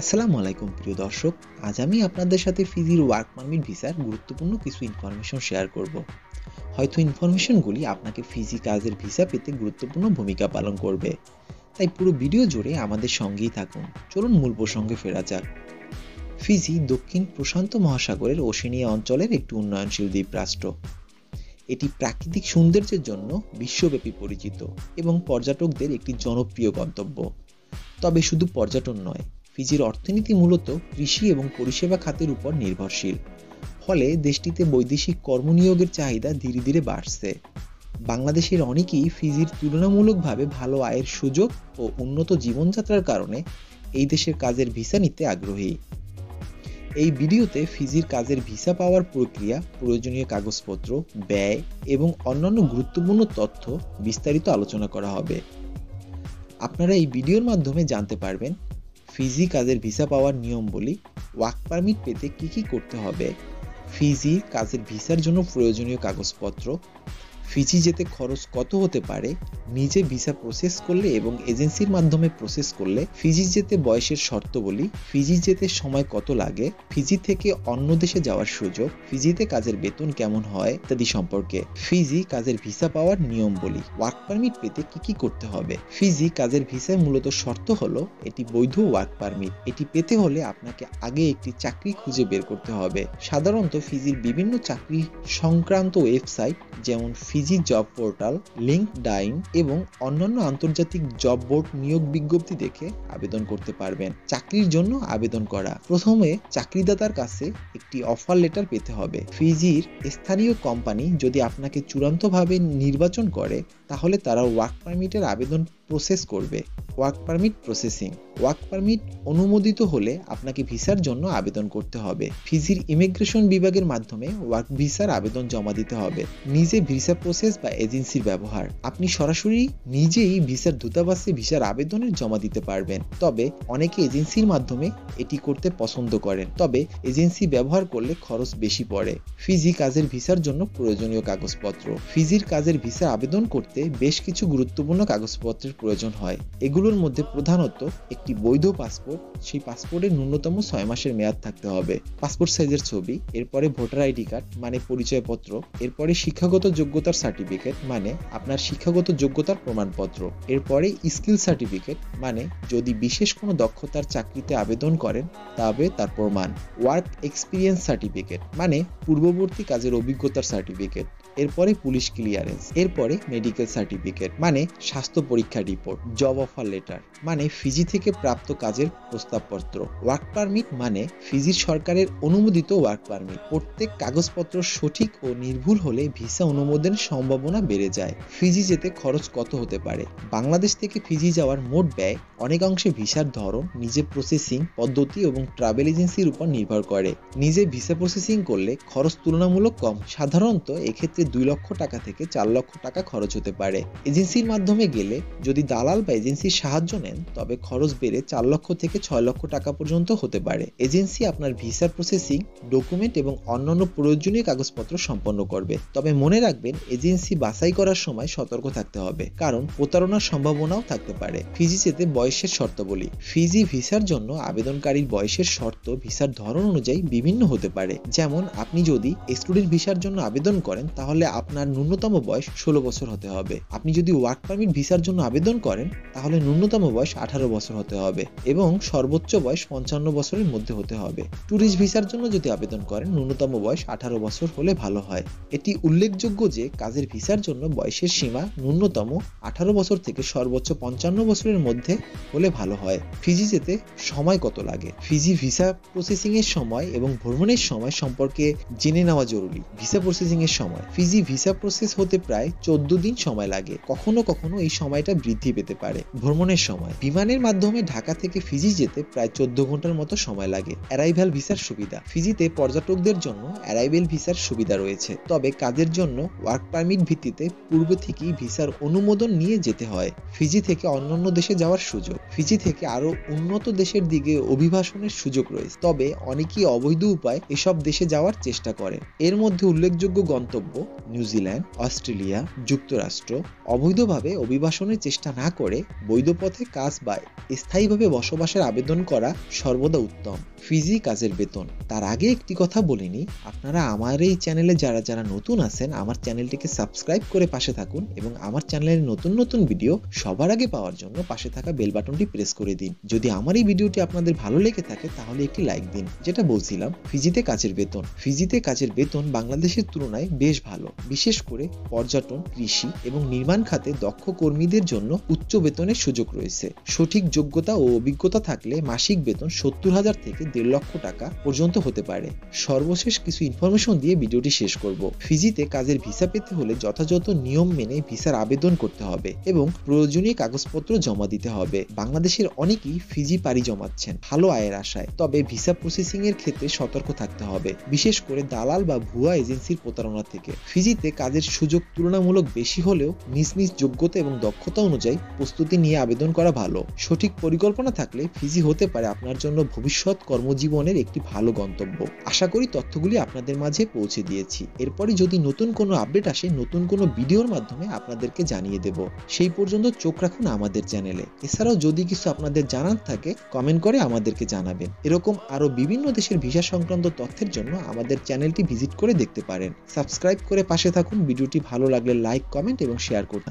আসসালামু আলাইকুম প্রিয় দর্শক। আজ আমি আপনাদের সাথে ফিজির ওয়ার্ক পারমিট ভিসার গুরুত্বপূর্ণ কিছু ইনফরমেশন শেয়ার করব। হয়তো ইনফরমেশনগুলি আপনাকে ফিজি কাজের ভিসা পেতে গুরুত্বপূর্ণ ভূমিকা পালন করবে। তাই পুরো ভিডিও জুড়ে আমাদের সঙ্গেই থাকুন। চলুন মূল প্রসঙ্গে ফেরা যাক। ফিজি দক্ষিণ প্রশান্ত মহাসাগরের ওশেনিয়া অঞ্চলের একটি উন্নয়নশীল দ্বীপ রাষ্ট্র। এটি প্রাকৃতিক সৌন্দর্যের জন্য বিশ্বব্যাপী পরিচিত এবং পর্যটকদের একটি জনপ্রিয় গন্তব্য। তবে শুধু পর্যটন নয়, ফিজির অর্থনীতি মূলত কৃষি এবং পরিষেবা খাতের উপর নির্ভরশীল। ফলে দেশটিতে বৈদেশিক কর্মনিয়োগের চাহিদা ধীরে ধীরে বাড়ছে। বাংলাদেশের অনেকেই ফিজির তুলনামূলকভাবে ভালো আয়ের সুযোগ ও উন্নত জীবনযাত্রার কারণে এই দেশের কাজের ভিসা নিতে আগ্রহী। এই ভিডিওতে ফিজির কাজের ভিসা পাওয়ার প্রক্রিয়া, প্রয়োজনীয় কাগজপত্র, ব্যয় এবং অন্যান্য গুরুত্বপূর্ণ তথ্য বিস্তারিত আলোচনা করা হবে। আপনারা এই ভিডিওর মাধ্যমে জানতে পারবেন ফিজি কাজের ভিসা পাওয়ার নিয়মগুলি, ওয়ার্ক পারমিট পেতে কি করতে হবে, ফিজি কাজের ভিসার জন্য প্রয়োজনীয় কাগজপত্র, ফিজি যেতে খরচ কত হতে পারে, নিজে ভিসা প্রসেস করলে এবং এজেন্সির মাধ্যমে প্রসেস করলে ফিজি যেতে বয়সের শর্তাবলী, ফিজি যেতে সময় কত লাগে, ফিজি থেকে অন্য দেশে যাওয়ার সুযোগ, ফিজিতে কাজের বেতন কেমন হয় ইত্যাদি সম্পর্কে। ফিজি কাজের ভিসা পাওয়ার নিয়মগুলি, ওয়ার্ক পারমিট পেতে কি করতে হবে। ফিজি কাজের ভিসায় মূলত শর্ত হলো এটি বৈধ ওয়ার্ক পারমিট। এটি পেতে হলে আপনাকে আগে একটি চাকরি খুঁজে বের করতে হবে। সাধারণত ফিজির বিভিন্ন চাকরি সংক্রান্ত ওয়েবসাইট যেমন ফিজি জব পোর্টাল, লিঙ্কডইন এবং অন্যান্য আন্তর্জাতিক জব বোর্ড নিয়োগ বিজ্ঞপ্তি দেখে আবেদন করতে পারবেন। চাকরির জন্য আবেদন করা, প্রথমে চাকরিদাতার কাছে একটি অফার লেটার পেতে হবে। ফিজির স্থানীয় কোম্পানি যদি আপনাকে চূড়ান্তভাবে নির্বাচন করে তাহলে তারা ওয়ার্ক পারমিটের আবেদন প্রসেস করবে। Work permit processing, work permit অনুমোদিত হলে আপনাকে ভিসার জন্য আবেদন করতে হবে। ফিজির ইমিগ্রেশন বিভাগের মাধ্যমে ওয়ার্ক ভিসার আবেদন জমা দিতে হবে। নিজে ভিসা প্রসেস বা এজেন্সির ব্যবহার, আপনি সরাসরি নিজেই ভিসার দূতাবাসে ভিসার আবেদনের জমা দিতে পারবেন। তবে অনেকে এজেন্সির মাধ্যমে এটি করতে পছন্দ করেন, তবে এজেন্সি ব্যবহার করলে খরচ বেশি পড়ে। ফিজি কাজের ভিসার জন্য প্রয়োজনীয় কাগজপত্র, ফিজির কাজের ভিসা আবেদন করতে বেশ কিছু গুরুত্বপূর্ণ কাগজপত্রের প্রয়োজন হয়। এগুলোর মধ্যে প্রধানত একটি বৈধ পাসপোর্ট, সেই পাসপোর্টের ন্যূনতম 6 মাসের মেয়াদ থাকতে হবে, পাসপোর্ট সাইজের ছবি, এরপরে ভোটার আইডি কার্ড মানে পরিচয়পত্র, এরপরে শিক্ষাগত যোগ্যতার সার্টিফিকেট মানে আপনার শিক্ষাগত যোগ্যতার প্রমাণপত্র, এরপরে স্কিল সার্টিফিকেট মানে যদি বিশেষ কোনো দক্ষতার চাকরিতে আবেদন করেন তবে তার প্রমাণ, ওয়ার্ক এক্সপিরিয়েন্স সার্টিফিকেট মানে পূর্ববর্তী কাজের অভিজ্ঞতার সার্টিফিকেট, এরপরে পুলিশ ক্লিয়ারেন্স, এরপরে মেডিকেল সার্টিফিকেট মানে স্বাস্থ্য পরীক্ষা রিপোর্ট, জব অফার লেটার মানে ফিজি থেকে প্রাপ্ত কাজের প্রস্তাবপত্র, ওয়ার্ক পারমিট মানে ফিজির সরকারের অনুমোদিত ওয়ার্ক পারমিট। প্রত্যেক কাগজপত্র সঠিক ও নির্ভুল হলে ভিসা অনুমোদনের সম্ভাবনা বেড়ে যায়। ফিজি যেতে খরচ কত হতে পারে। বাংলাদেশ থেকে ফিজি যাওয়ার মোট ব্যয় অনেকাংশে ভিসার ধরন, নিজে প্রসেসিং পদ্ধতি এবং ট্রাভেল এজেন্সির উপর নির্ভর করে। নিজে ভিসা প্রসেসিং করলে খরচ তুলনামূলক কম, সাধারণত এক্ষেত্রে 2 লক্ষ টাকা থেকে 4 লক্ষ টাকা খরচ হতে পারে। এজেন্সির মাধ্যমে গেলে যদি দালাল বা এজেন্সির সাহায্য নেন তবে খরচ বেড়ে 4 লক্ষ থেকে 6 লক্ষ টাকা পর্যন্ত হতে পারে। এজেন্সি আপনার ভিসার প্রসেসিং, ডকুমেন্ট এবং অন্যান্য প্রয়োজনীয় কাগজপত্র সম্পন্ন করবে। তবে মনে রাখবেন এজেন্সি বাছাই করার সময় সতর্ক থাকতে হবে, কারণ প্রতারণার সম্ভাবনাও থাকতে পারে। ফিজি যেতে বয়সের শর্তাবলী, ফিজি ভিসার জন্য আবেদনকারীর বয়সের শর্ত ভিসার ধরন অনুযায়ী বিভিন্ন হতে পারে। যেমন আপনি যদি স্টুডেন্ট ভিসার জন্য আবেদন করেন তাহলে আপনার ন্যূনতম বয়স 16 বছর হতে হবে। আপনি যদি ওয়ার্ক পারমিট ভিসার জন্য আবেদন করেন তাহলে ন্যূনতম বয়স 18 বছর হতে হবে এবং সর্বোচ্চ বয়স 55 বছরের মধ্যে হতে হবে। ট্যুরিস্ট ভিসার জন্য যদি আবেদন করেন ন্যূনতম বয়স 18 বছর হলে ভালো হয়। এটি উল্লেখযোগ্য যে কাজের ভিসার জন্য বয়সের সীমা ন্যূনতম 18 বছর থেকে সর্বোচ্চ 55 বছরের মধ্যে হলে ভালো হয়। ফিজি যেতে সময় কত লাগে। ফিজি ভিসা প্রসেসিং এর সময় এবং ভ্রমণের সময় সম্পর্কে জেনে নেওয়া জরুরি। ভিসা প্রসেসিং এর সময়, ফিজি ভিসা প্রসেস হতে প্রায় 14 দিন সময় লাগে, কখনো কখনো এই সময়টা বৃদ্ধি পেতে পারে। ভ্রমণের সময়, বিমানের মাধ্যমে ঢাকা থেকে ফিজি যেতে প্রায় 14 ঘন্টার মতো সময় লাগে। অ্যারাইভাল ভিসার সুবিধা, ফিজিতে পর্যটকদের জন্য অ্যারাইভাল ভিসার সুবিধা রয়েছে, তবে কাজের জন্য ওয়ার্ক পারমিট ভিত্তিতে পূর্ব থেকেই ভিসার অনুমোদন নিয়ে যেতে হয়। ফিজি থেকে অন্যান্য দেশে যাওয়ার সুযোগ, ফিজি থেকে আরো উন্নত দেশের দিকে অভিবাসনের সুযোগ রয়েছে, তবে অনেকেই অবৈধ উপায় এসব দেশে যাওয়ার চেষ্টা করেন। এর মধ্যে উল্লেখযোগ্য গন্তব্য নিউজিল্যান্ড, অস্ট্রেলিয়া, যুক্তরাষ্ট্র অবৈধভাবে অভিবাসনের চেষ্টা না করে বৈধ পথে কাজ বা স্থায়ীভাবে বসবাসের আবেদন করা সর্বদা উত্তম। ফিজি কাজের বেতন। তার আগে একটি কথা বলিনি, আপনারা আমার এই চ্যানেলে যারা নতুন আছেন আমার চ্যানেলটিকে সাবস্ক্রাইব করে পাশে থাকুন এবং আমার চ্যানেলের নতুন ভিডিও সবার আগে পাওয়ার জন্য পাশে থাকা বেল বাটনটি প্রেস করে দিন। যদি আমার এই ভিডিওটি আপনাদের ভালো লেগে থাকে তাহলে একটি লাইক দিন। যেটা বলছিলাম, ফিজিতে কাজের বেতন। ফিজিতে কাজের বেতন বাংলাদেশের তুলনায় বেশ ভালো, বিশেষ করে পর্যটন, কৃষি এবং নির্মাণ খাতে দক্ষ কর্মীদের জন্য উচ্চ বেতনের সুযোগ রয়েছে। সঠিক যোগ্যতা ও অভিজ্ঞতা থাকলে মাসিক বেতন 70,000 থেকে 1.5 লক্ষ টাকা পর্যন্ত হতে পারে। সর্বশেষ কিছু ইনফরমেশন দিয়ে ভিডিওটি শেষ করব। ফিজিতে কাজের ভিসা পেতে হলে যথাযথ নিয়ম মেনে ভিসার আবেদন করতে হবে এবং প্রয়োজনীয় কাগজপত্র জমা দিতে হবে। বাংলাদেশের অনেকেই ফিজি পাড়ি জমাচ্ছেন ভালো আয়ের আশায়, তবে ভিসা প্রসেসিং এর ক্ষেত্রে সতর্ক থাকতে হবে, বিশেষ করে দালাল বা ভুয়া এজেন্সির প্রতারণা থেকে। ফিজিতে কাজের সুযোগ তুলনামূলক বেশি হলেও নিজ যোগ্যতা এবং দক্ষতা অনুযায়ী প্রস্তুতি নিয়ে আবেদন করা ভালো। সঠিক পরিকল্পনা থাকলে ফিজি হতে পারে আপনার জন্য ভবিষ্যৎ কর্মজীবনের একটি ভালো গন্তব্য। আশা করি তথ্যগুলি আপনাদের মাঝে পৌঁছে দিয়েছি। এরপরে যদি নতুন কোনো আপডেট আসে নতুন কোনো ভিডিওর মাধ্যমে আপনাদেরকে জানিয়ে দেব। সেই পর্যন্ত চোখ রাখুন আমাদের চ্যানেলে। এছাড়াও যদি কিছু আপনাদের জানার থাকে কমেন্ট করে আমাদেরকে জানাবেন। এরকম আরো বিভিন্ন দেশের ভিসা সংক্রান্ত তথ্যের জন্য আমাদের চ্যানেলটি ভিজিট করে দেখতে পারেন। সাবস্ক্রাইব করে পাশে থাকুন। ভিডিওটি ভালো লাগলে লাইক, কমেন্ট এবং শেয়ার করুন।